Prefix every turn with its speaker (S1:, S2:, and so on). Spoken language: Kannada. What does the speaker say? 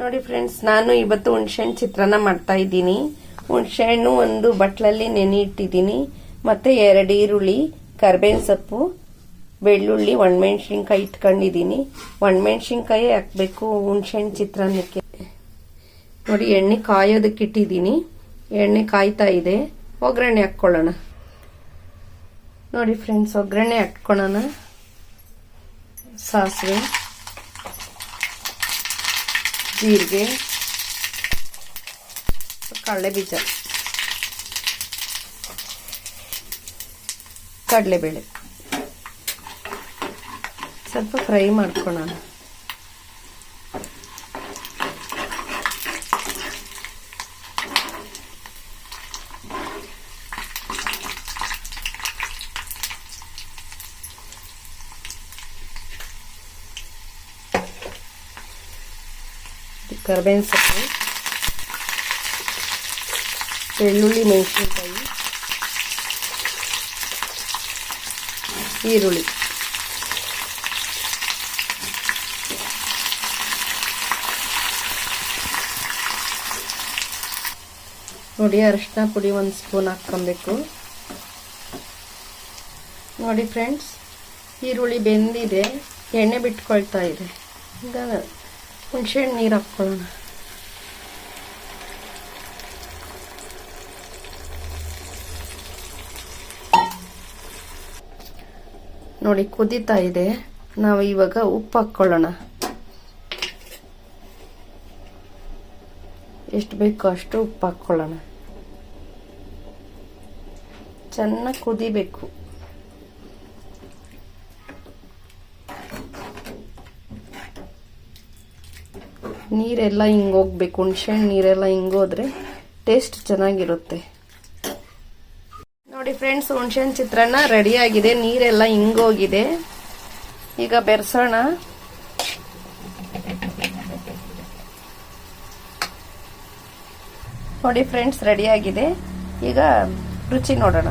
S1: ನೋಡಿ ಫ್ರೆಂಡ್ಸ್, ನಾನು ಇವತ್ತು ಹುಣಸೆಹಣ್ಣು ಚಿತ್ರಾನ್ನ ಮಾಡ್ತಾ ಇದ್ದೀನಿ. ಹುಣಸೆಹಣ್ಣು ಒಂದು ಬಟ್ಲಲ್ಲಿ ನೆನೆ ಇಟ್ಟಿದ್ದೀನಿ. ಮತ್ತೆ 2 ಈರುಳ್ಳಿ, ಕರಿಬೇವಿನ ಸೊಪ್ಪು, ಬೆಳ್ಳುಳ್ಳಿ, ಒಣಮೆಣಸಿನ್ಕಾಯಿ ಇಟ್ಕೊಂಡಿದ್ದೀನಿ. ಒಣಮೆಣಸಿನ್ಕಾಯಿ ಹಾಕ್ಬೇಕು ಹುಣಸೆಹಣ್ಣು ಚಿತ್ರಾನ್ನಕ್ಕೆ. ನೋಡಿ, ಎಣ್ಣೆ ಕಾಯೋದಕ್ಕೆ ಇಟ್ಟಿದ್ದೀನಿ. ಎಣ್ಣೆ ಕಾಯ್ತಾ ಇದೆ. ಒಗ್ಗರಣೆ ಹಾಕ್ಕೊಳ್ಳೋಣ. ನೋಡಿ ಫ್ರೆಂಡ್ಸ್, ಒಗ್ಗರಣೆ ಹಾಕ್ಕೊಳ್ಳೋಣ. ಸಾಸಿವೆ, ಜೀರಿಗೆ, ಕಡಲೆಬೀಜ, ಕಡಲೆಬೇಳೆ ಸ್ವಲ್ಪ ಫ್ರೈ ಮಾಡ್ಕೊಳ್ಳೋಣ. ಕರಿಬೇವಿನ ಸೊಪ್ಪು, ಬೆಳ್ಳುಳ್ಳಿ, ಮೆಣಸಿನಕಾಯಿ, ಈರುಳ್ಳಿ, ನೋಡಿ ಅರಿಶಿನ ಪುಡಿ 1 ಸ್ಪೂನ್ ಹಾಕ್ಕೊಬೇಕು. ನೋಡಿ ಫ್ರೆಂಡ್ಸ್, ಈರುಳ್ಳಿ ಬೆಂದಿದೆ, ಎಣ್ಣೆ ಬಿಟ್ಕೊಳ್ತಾ ಇದೆ. ಈಗ ಹುಣಸೆಹಣ್ಣು ನೀರು ಹಾಕ್ಕೊಳ್ಳೋಣ. ನೋಡಿ ಕುದೀತಾ ಇದೆ. ನಾವು ಇವಾಗ ಉಪ್ಪು ಹಾಕ್ಕೊಳ್ಳೋಣ. ಎಷ್ಟು ಬೇಕೋ ಅಷ್ಟು ಉಪ್ಪು ಹಾಕ್ಕೊಳ್ಳೋಣ. ಚೆನ್ನಾಗಿ ಕುದಿಬೇಕು. ನೀರೆಲ್ಲ ಹಿಂಗೋಗ್ಬೇಕು. ಹುಣಸೆಹಣ್ಣು ನೀರೆಲ್ಲ ಹಿಂಗೋದ್ರೆ ಟೇಸ್ಟ್ ಚೆನ್ನಾಗಿರುತ್ತೆ. ನೋಡಿ ಫ್ರೆಂಡ್ಸ್, ಹುಣಸೆಹಣ್ಣು ಚಿತ್ರಾನ್ನ ರೆಡಿ ಆಗಿದೆ. ನೀರೆಲ್ಲ ಹಿಂಗೋಗಿದೆ. ಈಗ ಬೆರೆಸೋಣ. ನೋಡಿ ಫ್ರೆಂಡ್ಸ್, ರೆಡಿ ಆಗಿದೆ. ಈಗ ರುಚಿ ನೋಡೋಣ.